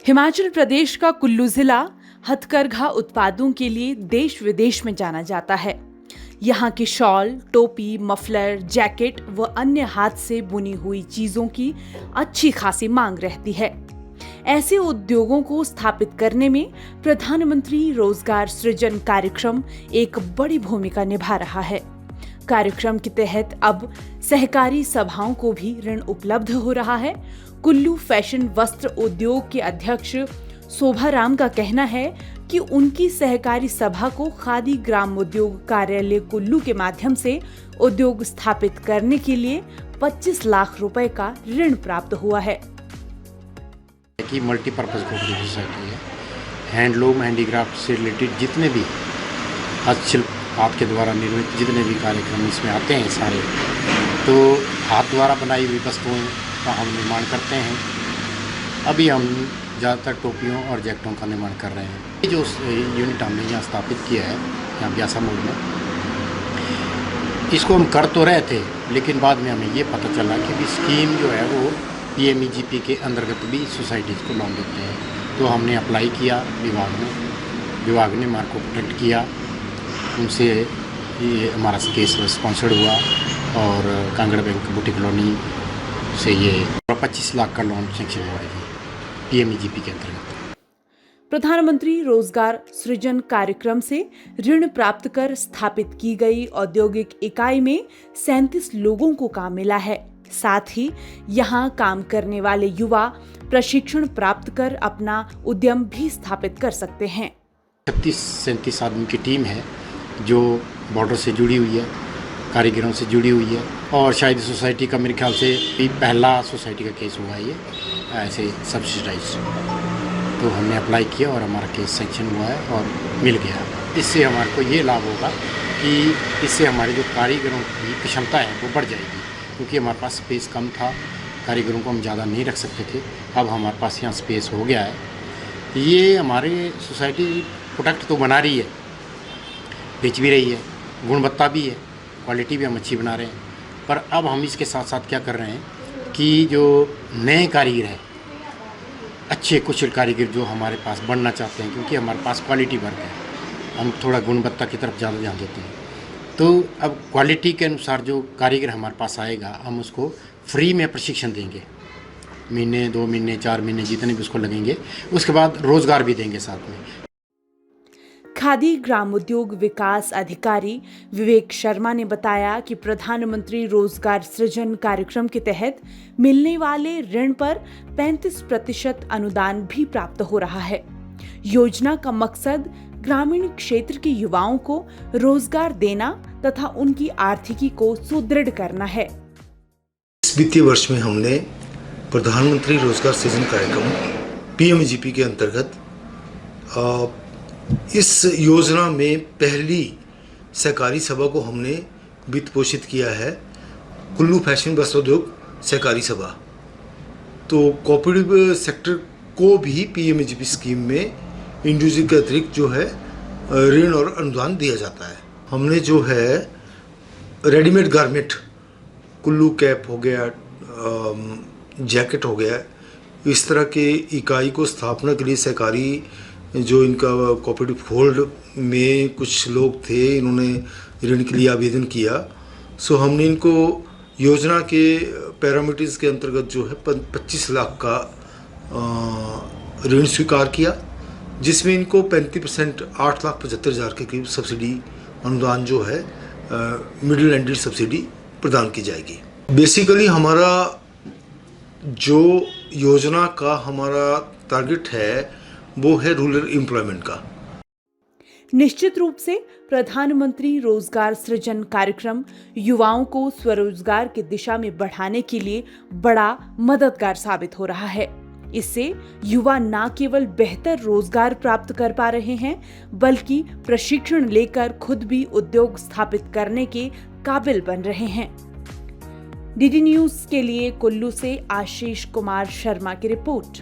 हिमाचल प्रदेश का कुल्लू जिला हथकरघा उत्पादों के लिए देश विदेश में जाना जाता है। यहाँ की शॉल, टोपी, मफलर, जैकेट व अन्य हाथ से बुनी हुई चीजों की अच्छी खासी मांग रहती है। ऐसे उद्योगों को स्थापित करने में प्रधानमंत्री रोजगार सृजन कार्यक्रम एक बड़ी भूमिका निभा रहा है। कार्यक्रम के तहत अब सहकारी सभाओं को भी ऋण उपलब्ध हो रहा है। कुल्लू फैशन वस्त्र उद्योग के अध्यक्ष शोभा राम का कहना है कि उनकी सहकारी सभा को खादी ग्राम उद्योग कार्यालय कुल्लू के माध्यम से उद्योग स्थापित करने के लिए 25 लाख रुपए का ऋण प्राप्त हुआ है। कि मल्टीपर्पज़ कोऑपरेटिव सोसाइटी है। हैंडलूम, हैंडीक्राफ्ट से रिलेटेड जितने भी हस्तशिल्प, हाथ के द्वारा निर्मित जितने भी कार्यक्रम इसमें आते हैं सारे, तो हाथ द्वारा बनाई हुई वस्तुओं का हम निर्माण करते हैं। अभी हम ज़्यादातर टोपियों और जैकेटों का निर्माण कर रहे हैं। ये जो यूनिट हमने यहाँ स्थापित किया है, यहाँ ब्यासा मोड़ में, इसको हम कर तो रहे थे, लेकिन बाद में हमें ये पता चला कि भी स्कीम जो है वो PMEGP के अंतर्गत भी सोसाइटीज़ को लोन देते हैं। तो हमने अप्लाई किया विभाग ने हमारे को प्रोटेक्ट किया, उनसे ये हमारा केस स्पॉन्सर्ड हुआ और कांगड़ा बैंक बूटी कॉलोनी से ये 25 लाख का लोन सेंक्शन हुआ है PMEGP के अंतर्गत। प्रधानमंत्री रोजगार सृजन कार्यक्रम से ऋण प्राप्त कर स्थापित की गई औद्योगिक इकाई में 37 लोगों को काम मिला है। साथ ही यहाँ काम करने वाले युवा प्रशिक्षण प्राप्त कर अपना उद्यम भी स्थापित कर सकते हैं। 36-37 आदमी की टीम है जो बॉर्डर से जुड़ी हुई है, कारीगरों से जुड़ी हुई है, और शायद सोसाइटी का मेरे ख्याल से पहला सोसाइटी का केस हुआ है ये ऐसे सब्सिडाइज। तो हमने अप्लाई किया और हमारा केस सेंक्शन हुआ है और मिल गया। इससे हमारे को ये लाभ होगा कि इससे हमारे जो कारीगरों की क्षमता है वो बढ़ जाएगी, क्योंकि हमारे पास स्पेस कम था, कारीगरों को हम ज़्यादा नहीं रख सकते थे। अब हमारे पास यहाँ स्पेस हो गया है। ये हमारे सोसाइटी प्रोडक्ट तो बना रही है, बेच भी रही है, गुणवत्ता भी है, क्वालिटी भी हम अच्छी बना रहे हैं। पर अब हम इसके साथ साथ क्या कर रहे हैं कि जो नए कारीगर हैं, अच्छे कुशल कारीगर जो हमारे पास बढ़ना चाहते हैं, क्योंकि हमारे पास क्वालिटी वर्क है, हम थोड़ा गुणवत्ता की तरफ ज़्यादा ध्यान देते हैं। तो अब क्वालिटी के अनुसार जो कारीगर हमारे पास आएगा, हम उसको फ्री में प्रशिक्षण देंगे। महीने, 2 महीने, 4 महीने जितने भी उसको लगेंगे, उसके बाद रोजगार भी देंगे साथ में। खादी ग्राम उद्योग विकास अधिकारी विवेक शर्मा ने बताया कि प्रधानमंत्री रोजगार सृजन कार्यक्रम के तहत मिलने वाले ऋण पर 35% अनुदान भी प्राप्त हो रहा है। योजना का मकसद ग्रामीण क्षेत्र के युवाओं को रोजगार देना तथा उनकी आर्थिकी को सुदृढ़ करना है। इस वित्तीय वर्ष में हमने प्रधानमंत्री रोजगार सृजन कार्यक्रम PMEGP के अंतर्गत इस योजना में पहली सहकारी सभा को हमने वित्त पोषित किया है, कुल्लू फैशन वस्त्र उद्योग सहकारी सभा। तो कोऑपरेटिव सेक्टर को भी PMEGP स्कीम में इंडिविजुअल के अतिरिक्त जो है ऋण और अनुदान दिया जाता है। हमने जो है रेडीमेड गारमेंट, कुल्लू कैप हो गया, जैकेट हो गया, इस तरह के इकाई को स्थापना के लिए सहकारी जो इनका कोऑपरेटिव फोल्ड में कुछ लोग थे, इन्होंने ऋण के लिए आवेदन किया। सो हमने इनको योजना के पैरामीटर्स के अंतर्गत जो है 25 लाख का ऋण स्वीकार किया, जिसमें इनको 35% 8,75,000 के करीब सब्सिडी अनुदान जो है मिडिल एंडेड सब्सिडी प्रदान की जाएगी। बेसिकली हमारा जो योजना का हमारा टारगेट है वो है रूरल एम्प्लॉयमेंट का। निश्चित रूप से प्रधानमंत्री रोजगार सृजन कार्यक्रम युवाओं को स्वरोजगार की दिशा में बढ़ाने के लिए बड़ा मददगार साबित हो रहा है। इससे युवा न केवल बेहतर रोजगार प्राप्त कर पा रहे हैं, बल्कि प्रशिक्षण लेकर खुद भी उद्योग स्थापित करने के काबिल बन रहे हैं। DD न्यूज के लिए कुल्लू से आशीष कुमार शर्मा की रिपोर्ट।